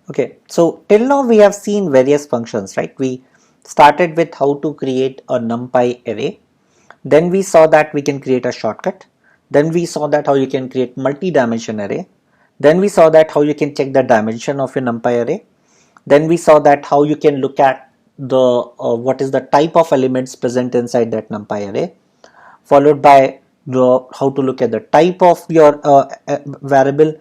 Okay, so till now we have seen various functions, right? We started with how to create a NumPy array. Then we saw that we can create a shortcut. Then we saw that how you can create multi-dimension array. Then we saw that how you can check the dimension of your NumPy array. Then we saw that how you can look at the what is the type of elements present inside that NumPy array, followed by how to look at the type of your variable.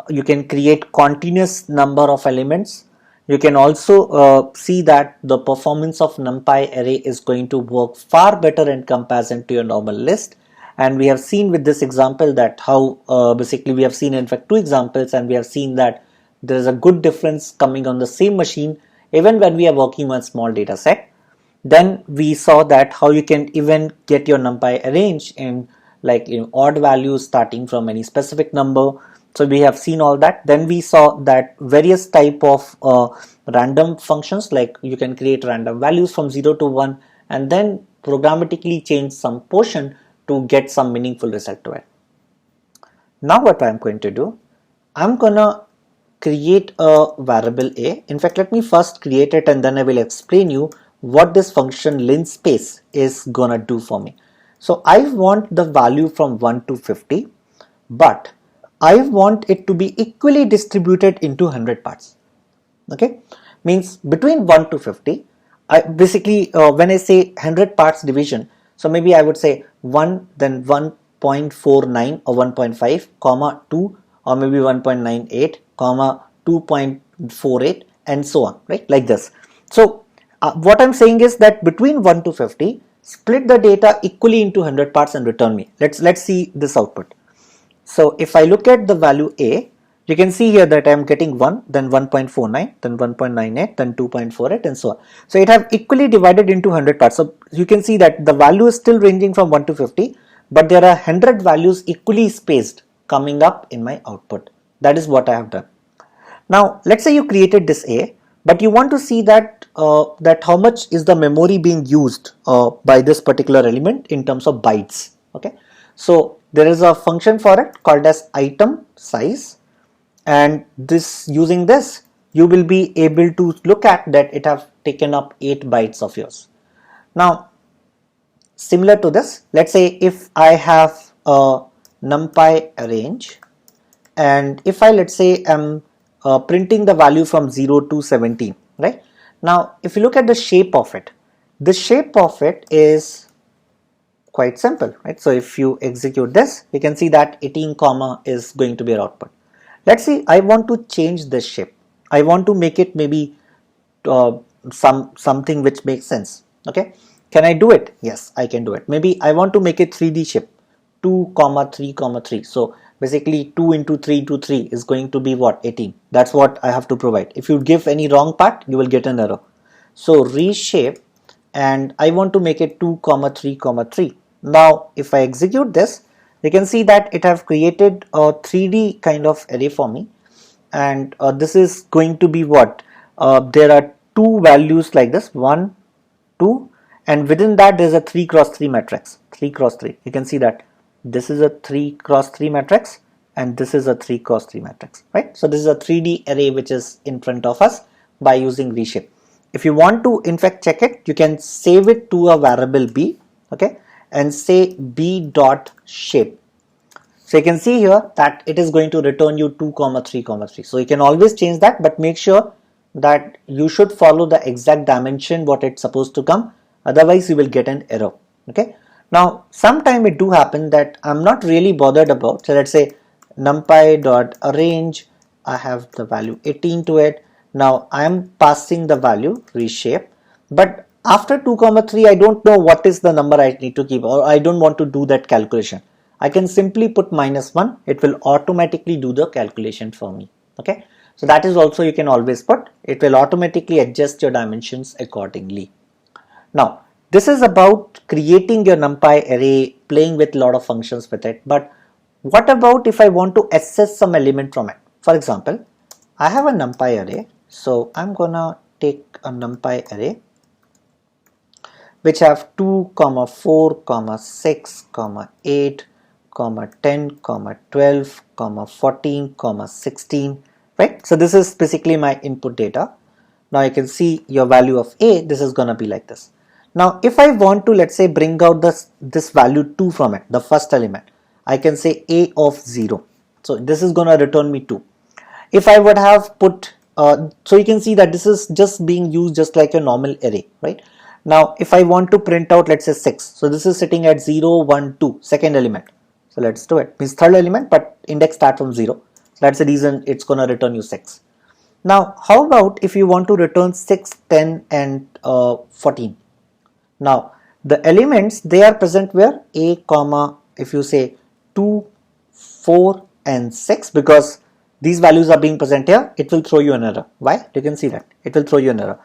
You can create continuous number of elements. You can also see that the performance of NumPy array is going to work far better in comparison to your normal list. And we have seen with this example that how basically we have seen in fact two examples, and we have seen that there is a good difference coming on the same machine even when we are working on small data set. Then we saw that how you can even get your NumPy arranged in like odd values starting from any specific number. So we have seen all that. Then we saw that various type of random functions, like you can create random values from 0 to 1 and then programmatically change some portion to get some meaningful result to it. Now what I'm going to do, I'm gonna create a variable a. In fact, let me first create it and then I will explain you what this function linspace is gonna do for me. So I want the value from 1 to 50, but I want it to be equally distributed into 100 parts. Okay, means between 1 to 50, I basically when I say 100 parts division, so maybe I would say 1, then 1.49 or 1.5 comma 2, or maybe 1.98 comma 2.48 and so on, right, like this. So what I'm saying is that between 1 to 50, split the data equally into 100 parts and return me. Let's see this output. So if I look at the value a, you can see here that I am getting 1, then 1.49, then 1.98, then 2.48 and so on. So it have equally divided into 100 parts. So you can see that the value is still ranging from 1 to 50, but there are 100 values equally spaced coming up in my output. That is what I have done. Now let's say you created this a, but you want to see that that how much is the memory being used by this particular element in terms of bytes. Okay, so there is a function for it called as item size, and this using this you will be able to look at that it have taken up 8 bytes of yours. Now similar to this, let's say if I have a NumPy arrange, and if I let's say am printing the value from 0 to 17, right? Now if you look at the shape of it, the shape of it is quite simple, right? So if you execute this, you can see that 18 comma is going to be our output. Let's see, I want to change this shape. I want to make it maybe something which makes sense. Okay, can I do it? Yes, I can do it. Maybe I want to make it 3D shape, 2 comma 3 comma 3. So basically 2 into 3 into 3 is going to be what, 18. That's what I have to provide. If you give any wrong part, you will get an error. So reshape, and I want to make it 2 comma 3 comma 3. Now if I execute this, you can see that it have created a 3D kind of array for me, and this is going to be what, there are two values like this, 1 2, and within that there is a 3 cross 3 matrix, 3 cross 3. You can see that this is a 3 cross 3 matrix and this is a 3 cross 3 matrix, right? So this is a 3D array which is in front of us by using reshape. If you want to in fact check it, you can save it to a variable b, okay, and say b dot shape. So you can see here that it is going to return you 2 comma 3 comma 3. So you can always change that, but make sure that you should follow the exact dimension what it's supposed to come, otherwise you will get an error. Okay, now sometime it do happen that I'm not really bothered about. So let's say numpy dot arrange, I have the value 18 to it. Now I am passing the value reshape, but after 2 comma 3 I don't know what is the number I need to keep, or I don't want to do that calculation. I can simply put -1, it will automatically do the calculation for me. Okay, so that is also you can always put, it will automatically adjust your dimensions accordingly. Now this is about creating your NumPy array, playing with a lot of functions with it, but what about if I want to access some element from it? For example, I have a NumPy array, so I'm gonna take a NumPy array which have 2 comma 4 comma 6 comma 8 comma 10 comma 12 comma 14 comma 16 right? So this is basically my input data. Now you can see your value of A, this is gonna be like this. Now if I want to, let's say, bring out this value 2 from it, the first element, I can say A of 0. So this is gonna return me 2. If I would have put, so you can see that this is just being used just like a normal array, right? Now if I want to print out, let's say 6, so this is sitting at 0, 1, 2, second element. So let's do it, means third element, but index start from 0. So that's the reason it's gonna return you 6. Now, how about if you want to return 6, 10 and 14? Now, the elements, they are present where? A, comma, if you say 2, 4 and 6, because these values are being present here, it will throw you an error. Why? You can see that. It will throw you an error.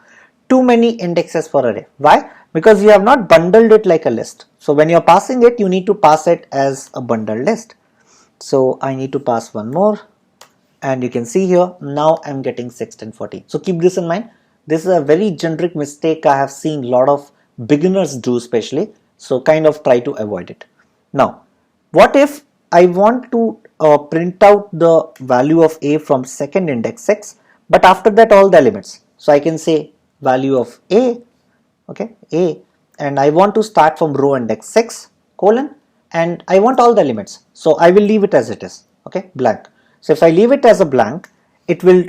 Too many indexes for array. Why? Because you have not bundled it like a list. So when you're passing it, you need to pass it as a bundled list. So I need to pass one more. And you can see here, now I'm getting 6 and 14. So keep this in mind. This is a very generic mistake I have seen a lot of beginners do especially. So kind of try to avoid it. Now, what if I want to print out the value of A from second index 6, but after that all the elements. So I can say value of A, okay, A, and I want to start from row index 6, colon, and I want all the elements. So I will leave it as it is, okay, blank. So if I leave it as a blank, it will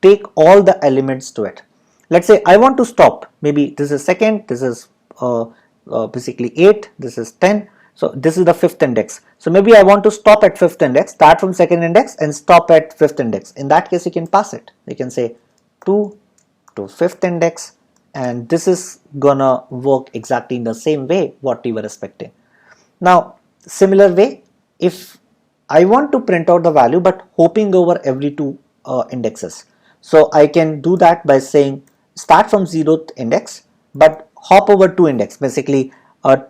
take all the elements to it. Let's say I want to stop, maybe this is second, this is basically 8, this is 10, so this is the fifth index. So maybe I want to stop at fifth index, start from second index and stop at fifth index. In that case, you can pass it. You can say 2 to fifth index, and this is gonna work exactly in the same way what we were expecting. Now, similar way, if I want to print out the value but hopping over every two indexes. So I can do that by saying start from 0th index but hop over 2 index, basically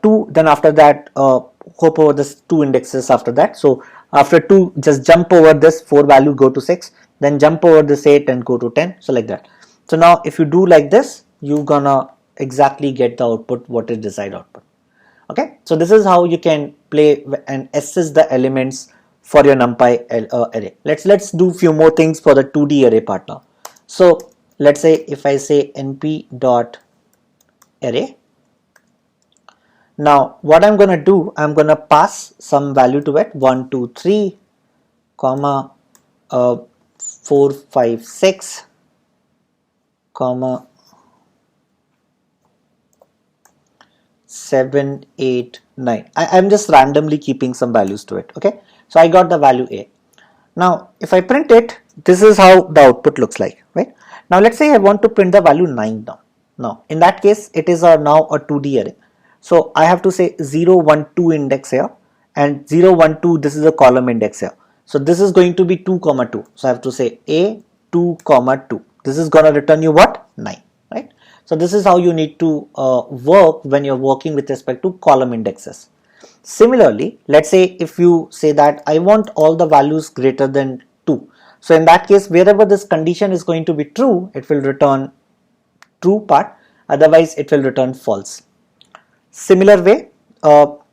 2, then after that hop over this 2 indexes after that. So after 2, just jump over this 4 value, go to 6, then jump over this 8 and go to 10, so like that. So now if you do like this, you're gonna exactly get the output what is desired output. Okay, so this is how you can play and assess the elements for your NumPy array. Let's do few more things for the 2D array part now. So let's say if I say np dot array, now what I'm gonna do, I'm gonna pass some value to it, 1 2 3 comma 4 5 6 comma 7 8 9. I'm just randomly keeping some values to it. Okay, so I got the value A. Now if I print it, this is how the output looks like, right? Now let's say I want to print the value 9 now. Now in that case, it is now a 2D array. So I have to say 0 1 2 index here and 0 1 2, this is a column index here. So this is going to be 2 comma 2. So I have to say A 2 comma 2. This is gonna return you what? 9, right? So this is how you need to work when you're working with respect to column indexes. Similarly, let's say if you say that I want all the values greater than 2. So in that case, wherever this condition is going to be true, it will return true part, otherwise it will return false. Similar way,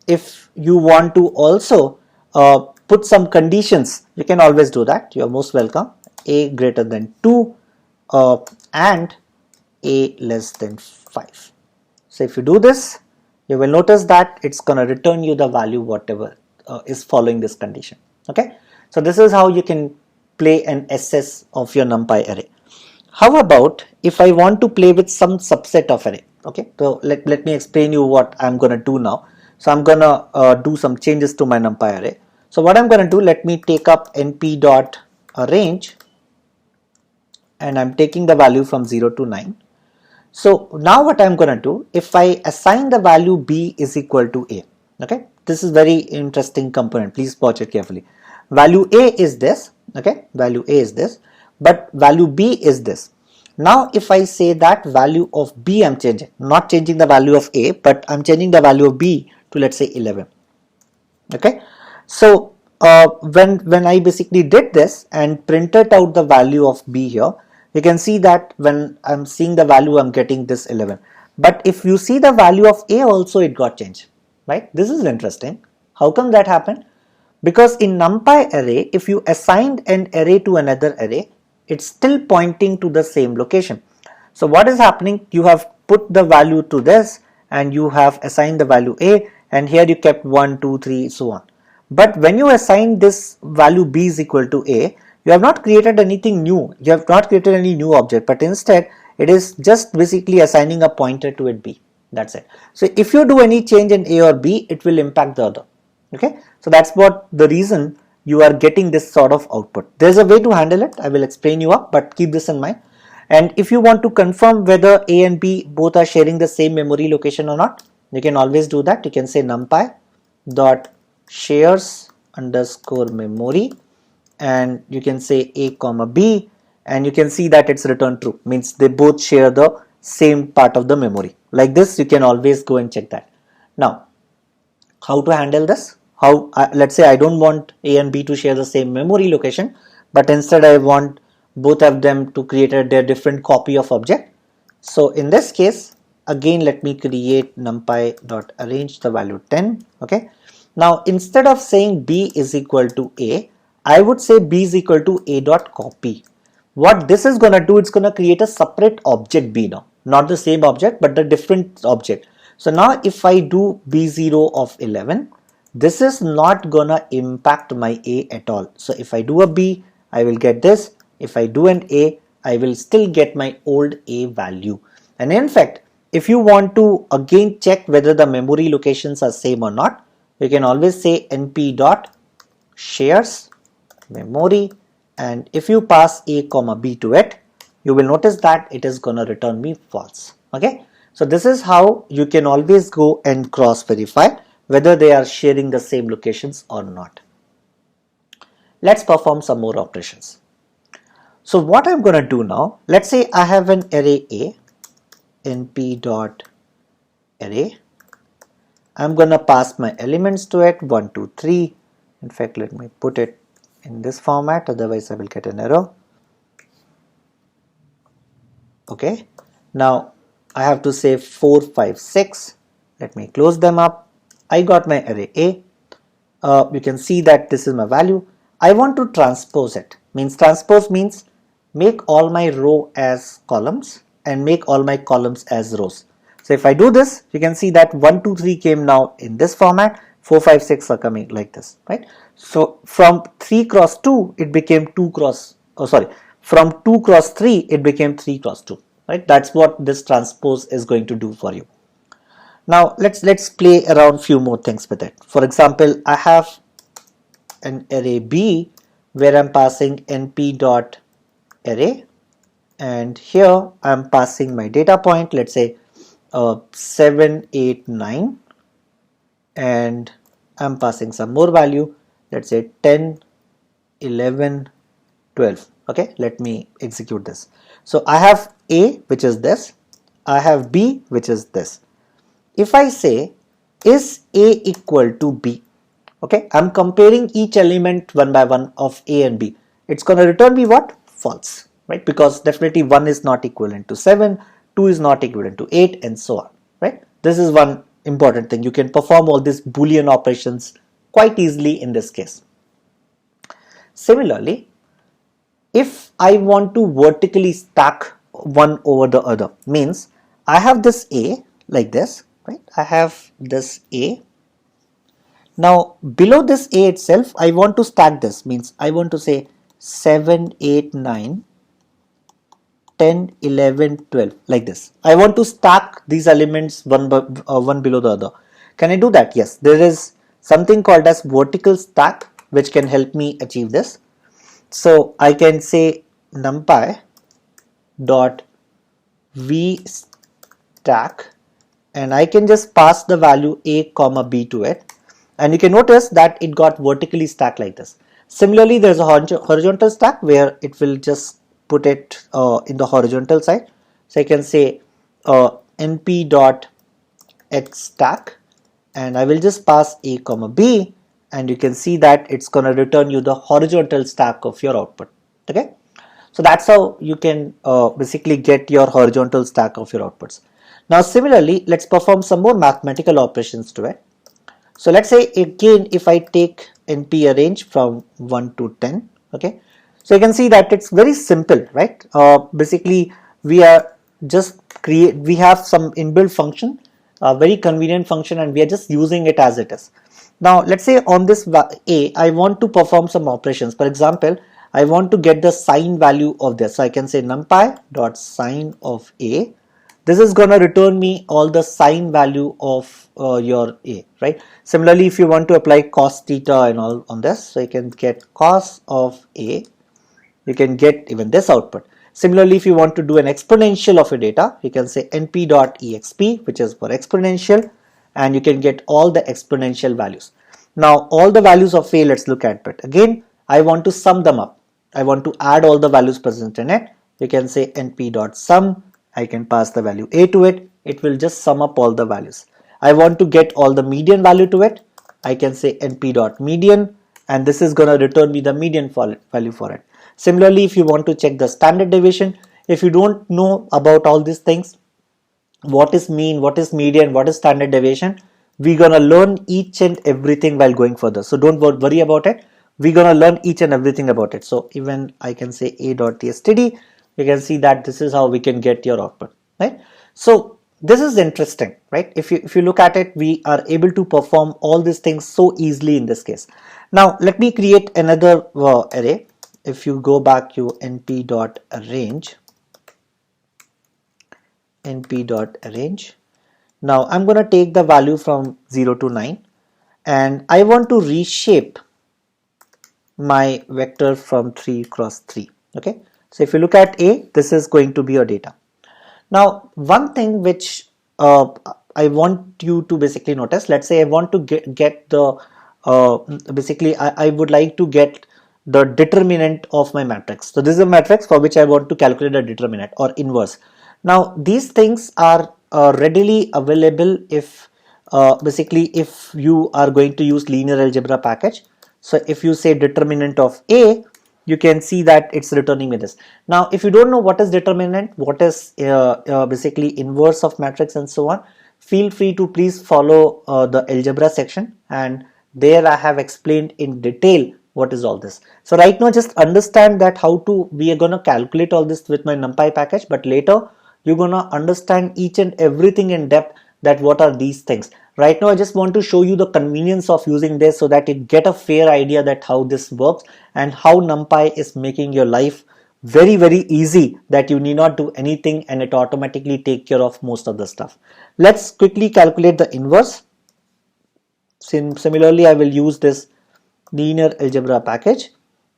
if you want to also put some conditions, you can always do that. You are most welcome. A greater than 2 and A less than 5. So if you do this, you will notice that it's going to return you the value whatever is following this condition. Okay, so this is how you can play an SS of your NumPy array. How about if I want to play with some subset of array? Okay, so let me explain you what I'm going to do now. So I'm going to do some changes to my NumPy array. So what I'm going to do, let me take up np dot range, and I'm taking the value from 0 to 9. So now what I'm going to do, if I assign the value b is equal to a, okay, this is very interesting component, please watch it carefully. Value a is this, okay, value a is this, but value b is this. Now if I say that value of b I'm changing, not changing the value of a, but I'm changing the value of b to, let's say, 11. Okay, so when I basically did this and printed out the value of b here, you can see that when I'm seeing the value, I'm getting this 11. But if you see the value of a also, it got changed, right? This is interesting. How come that happened? Because in NumPy array, if you assigned an array to another array, it's still pointing to the same location. So what is happening? You have put the value to this and you have assigned the value A, and here you kept 1, 2, 3, so on. But when you assign this value B is equal to A, you have not created anything new. You have not created any new object, but instead it is just basically assigning a pointer to it B. That's it. So if you do any change in A or B, it will impact the other. Okay. So that's what the reason you are getting this sort of output. There's a way to handle it. I will explain you up, but keep this in mind. And if you want to confirm whether A and B both are sharing the same memory location or not, you can always do that. You can say numpy dot shares underscore memory, and you can say A comma B, and you can see that it's returned true, means they both share the same part of the memory. Like this, you can always go and check that. Now, how to handle this? How let's say I don't want A and B to share the same memory location, but instead I want both of them to create their different copy of object. So in this case, again let me create numpy dot arrange the value 10. Okay. Now instead of saying B is equal to A, I would say B is equal to A dot copy. What this is gonna do, it's gonna create a separate object B now, not the same object but the different object. So now if I do B0 of 11, this is not gonna impact my A at all. So if I do a B, I will get this. If I do an A, I will still get my old A value. And in fact, if you want to again check whether the memory locations are same or not, you can always say np dot shares memory, and if you pass A comma B to it, you will notice that it is gonna return me false. Okay. So this is how you can always go and cross verify whether they are sharing the same locations or not. Let's perform some more operations. So what I'm going to do now, let's say I have an array A, np dot array. I'm going to pass my elements to it, 1, 2, 3. In fact, let me put it in this format, otherwise I will get an error. Okay. Now I have to say 4, 5, 6. Let me close them up. I got my array A. You can see that this is my value. I want to transpose it. Transpose means make all my row as columns and make all my columns as rows. So if I do this, you can see that 1, 2, 3 came now in this format, 4, 5, 6 are coming like this, right? So from 3 cross 2, it became 2 cross, from 2 cross 3, it became 3 cross 2, right? That's what this transpose is going to do for you. Now let's play around few more things with it. For example, I have an array B where I'm passing np dot array, and here I'm passing my data point, let's say 7, 8, 9, and I'm passing some more value, let's say 10, 11, 12. Okay, let me execute this. So I have A, which is this, I have B, which is this. If I say is A equal to B, okay, I'm comparing each element one by one of A and B. It's going to return me what? False, right? Because definitely 1 is not equivalent to 7, 2 is not equivalent to 8, and so on, right? This is one important thing. You can perform all these Boolean operations quite easily in this case. Similarly, if I want to vertically stack one over the other, means I have this A like this, right? I have this A. Now below this A itself, I want to stack this, means I want to say 7, 8, 9, 10, 11, 12 like this. I want to stack these elements one below the other. Can I do that? Yes, there is something called as vertical stack which can help me achieve this. So I can say numpy dot v stack, and I can just pass the value A comma B to it, and you can notice that it got vertically stacked like this. Similarly, there's a horizontal stack where it will just put it in the horizontal side. So I can say np dot x stack, and I will just pass A comma B, and you can see that it's going to return you the horizontal stack of your output. Okay, so that's how you can basically get your horizontal stack of your outputs. Now similarly, let's perform some more mathematical operations to it. So let's say again, if I take np arrange from 1 to 10, okay, So you can see that it's very simple, right? Basically, we are just we have some inbuilt function, a very convenient function, and we are just using it as it is. Now, let's say on this a, I want to perform some operations. For example, I want to get the sign value of this. So I can say numpy dot sign of a. This is going to return me all the sign value of your a, right? Similarly, if you want to apply cos theta and all on this, so you can get cos of a, you can get even this output. Similarly, if you want to do an exponential of your data, you can say np.exp, which is for exponential, and you can get all the exponential values. Now, all the values of a, let's look at it. Again, I want to sum them up. I want to add all the values present in it. You can say np.sum. I can pass the value a to it. It will just sum up all the values. I want to get all the median value to it. I can say np.median, and this is going to return me the median value for it. Similarly, if you want to check the standard deviation, if you don't know about all these things, what is mean, what is median, what is standard deviation, we're gonna learn each and everything while going further. So don't worry about it. We're gonna learn each and everything about it. So even I can say a.tstd, you can see that this is how we can get your output, right? So this is interesting, right? If you look at it, we are able to perform all these things so easily in this case. Now let me create another array. If you go back to np.arrange, now I'm going to take the value from 0 to 9, and I want to reshape my vector from 3 cross 3. Okay, so if you look at a, this is going to be your data. Now one thing which I want you to basically notice, let's say I want to get the basically I would like to get the determinant of my matrix. So this is a matrix for which I want to calculate a determinant or inverse. Now these things are readily available if basically if you are going to use linear algebra package. So if you say determinant of a, you can see that it's returning me this. Now if you don't know what is determinant, what is basically inverse of matrix and so on, feel free to please follow the algebra section, and there I have explained in detail what is all this. So right now just understand that how to, we are going to calculate all this with my numpy package, but later you're going to understand each and everything in depth, that what are these things. Right now I just want to show you the convenience of using this so that you get a fair idea that how this works and how numpy is making your life very easy, that you need not do anything and it automatically take care of most of the stuff. Let's quickly calculate the inverse. Similarly, I will use this linear algebra package.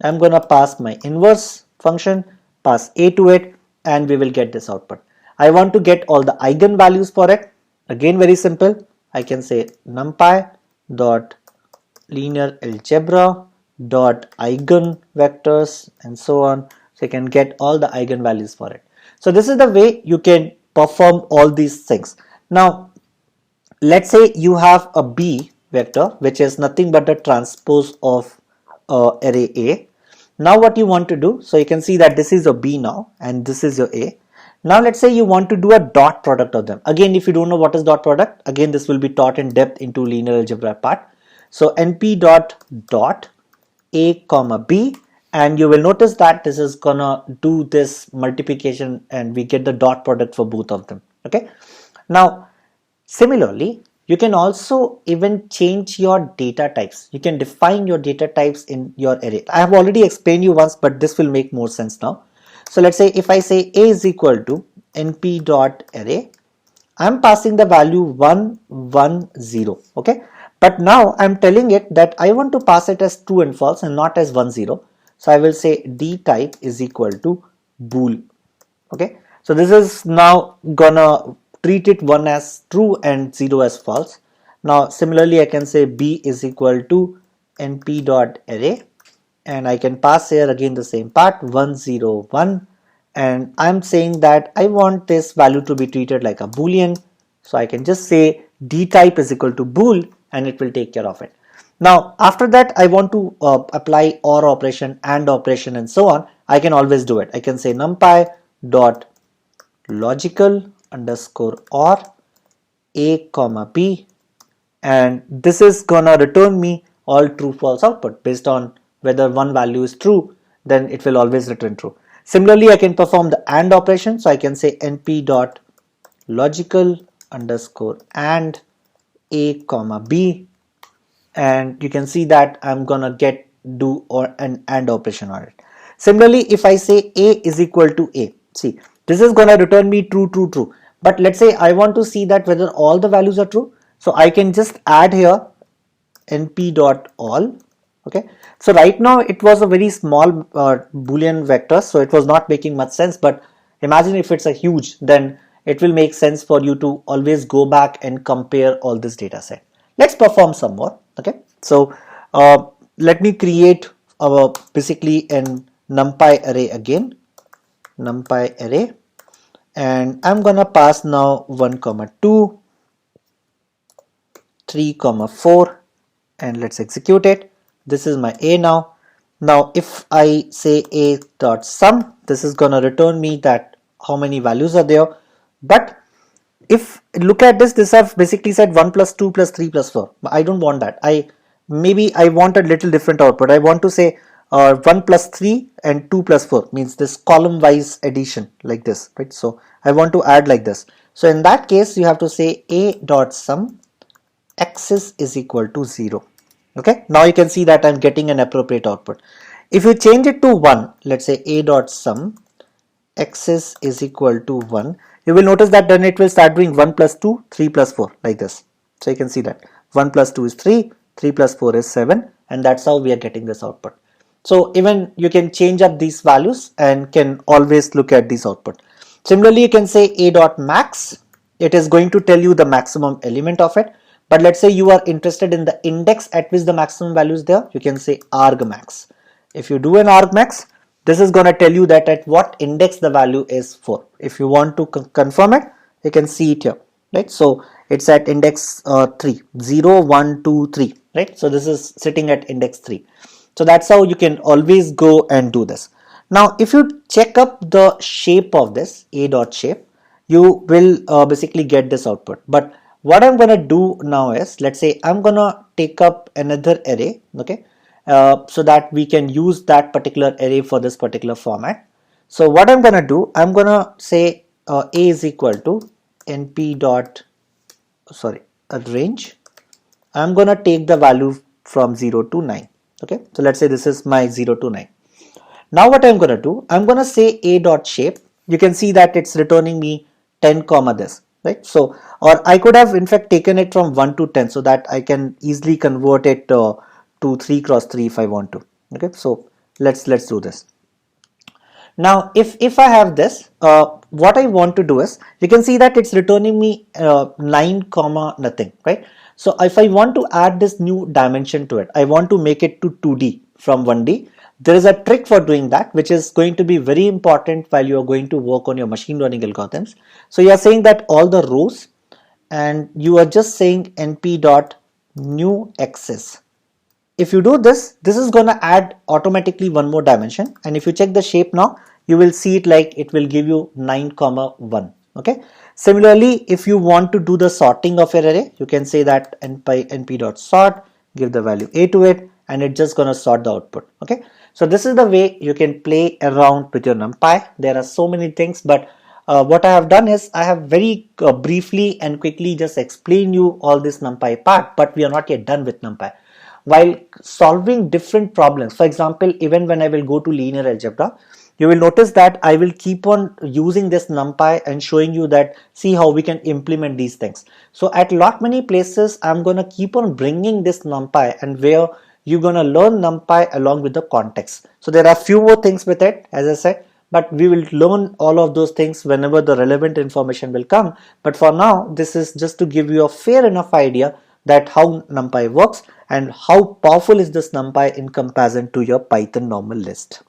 I'm going to pass my inverse function, pass a to it, and we will get this output. I want to get all the eigen values for it. Again, very simple. I can say numpy dot linear algebra dot eigen vectors and so on. So you can get all the eigen values for it. So this is the way you can perform all these things. Now let's say you have a b vector which is nothing but the transpose of array A. Now what you want to do, so you can see that this is a b now and this is your A. Now let's say you want to do a dot product of them. Again, if you don't know what is dot product, again this will be taught in depth into linear algebra part. So np dot a comma b, and you will notice that this is gonna do this multiplication and we get the dot product for both of them. Okay, now similarly you can also even change your data types. You can define your data types in your array. I have already explained you once, but this will make more sense now. So let's say if I say a is equal to np dot array, I'm passing the value 1 1 0. Okay, but now I'm telling it that I want to pass it as true and false and not as 1 0. So I will say d type is equal to bool. Okay, so this is now gonna treat it 1 as true and 0 as false. Now similarly I can say b is equal to np dot array, and I can pass here again the same part 1 0 1, and I'm saying that I want this value to be treated like a boolean. So I can just say d type is equal to bool and it will take care of it. Now after that I want to apply or operation, and operation and so on. I can always do it. I can say numpy dot logical underscore or a comma b, and this is gonna return me all true false output based on whether one value is true, then it will always return true. Similarly, I can perform the AND operation. So I can say np dot logical underscore AND A comma B, and you can see that I'm gonna do or an AND operation on it. Similarly, if I say A is equal to A, see, this is gonna return me true, true, true. But let's say I want to see that whether all the values are true. So I can just add here np dot all. Okay, so right now it was a very small boolean vector, so it was not making much sense. But imagine if it's a huge, then it will make sense for you to always go back and compare all this data set. Let's perform some more. Okay, so let me create our basically an numpy array again, numpy array, and I'm gonna pass now 1 comma 2 3 comma 4, and let's execute it. This is my A now. Now if I say A dot sum, this is gonna return me that how many values are there. But if look at this I've basically said 1 plus 2 plus 3 plus 4. I don't want that. Maybe I want a little different output. I want to say 1 plus 3 and 2 plus 4, means this column wise addition like this, right? So I want to add like this. So in that case, you have to say A dot sum axis is equal to 0. Okay, now you can see that I'm getting an appropriate output. If you change it to 1, let's say A dot sum axis is equal to 1, you will notice that then it will start doing 1 plus 2, 3 plus 4 like this. So you can see that 1 plus 2 is 3, 3 plus 4 is 7, and that's how we are getting this output. So even you can change up these values and can always look at this output. Similarly, you can say A dot max. It is going to tell you the maximum element of it. But let's say you are interested in the index at which the maximum value is there. You can say argmax. If you do an argmax, this is going to tell you that at what index the value is for. If you want to confirm it, you can see it here, right? So it's at index 3, 0, 1, 2, 3, right? So this is sitting at index 3. So that's how you can always go and do this. Now, if you check up the shape of this A dot shape, you will basically get this output. But what I'm going to do now is, let's say I'm going to take up another array, okay, so that we can use that particular array for this particular format. So what I'm going to do, I'm going to say A is equal to np dot, range. I'm going to take the value from 0 to 9. Okay, so let's say this is my 0 to 9. Now what I'm going to do, I'm going to say A dot shape. You can see that it's returning me 10 comma this, right? So, or I could have in fact taken it from 1 to 10 so that I can easily convert it to 3 cross 3 if I want to. Okay, so let's do this. Now if I have this, what I want to do is, you can see that it's returning me 9 comma nothing, right? So if I want to add this new dimension to it, I want to make it to 2D from 1D. There is a trick for doing that, which is going to be very important while you are going to work on your machine learning algorithms. So you are saying that all the rows, and you are just saying np dot new axis. If you do this, this is going to add automatically one more dimension. And if you check the shape now, you will see it like it will give you 9 comma 1. Okay. Similarly, if you want to do the sorting of your array, you can say that np dot sort, give the value a to it, and it's just going to sort the output. Okay. So this is the way you can play around with your NumPy. There are so many things, but what I have done is I have very briefly and quickly just explained you all this NumPy part, but we are not yet done with NumPy. While solving different problems, for example, even when I will go to linear algebra, you will notice that I will keep on using this NumPy and showing you that see how we can implement these things. So at lot many places, I'm going to keep on bringing this NumPy, and where you're going to learn NumPy along with the context. So there are few more things with it, as I said, but we will learn all of those things whenever the relevant information will come. But for now, this is just to give you a fair enough idea that how NumPy works and how powerful is this NumPy in comparison to your Python normal list.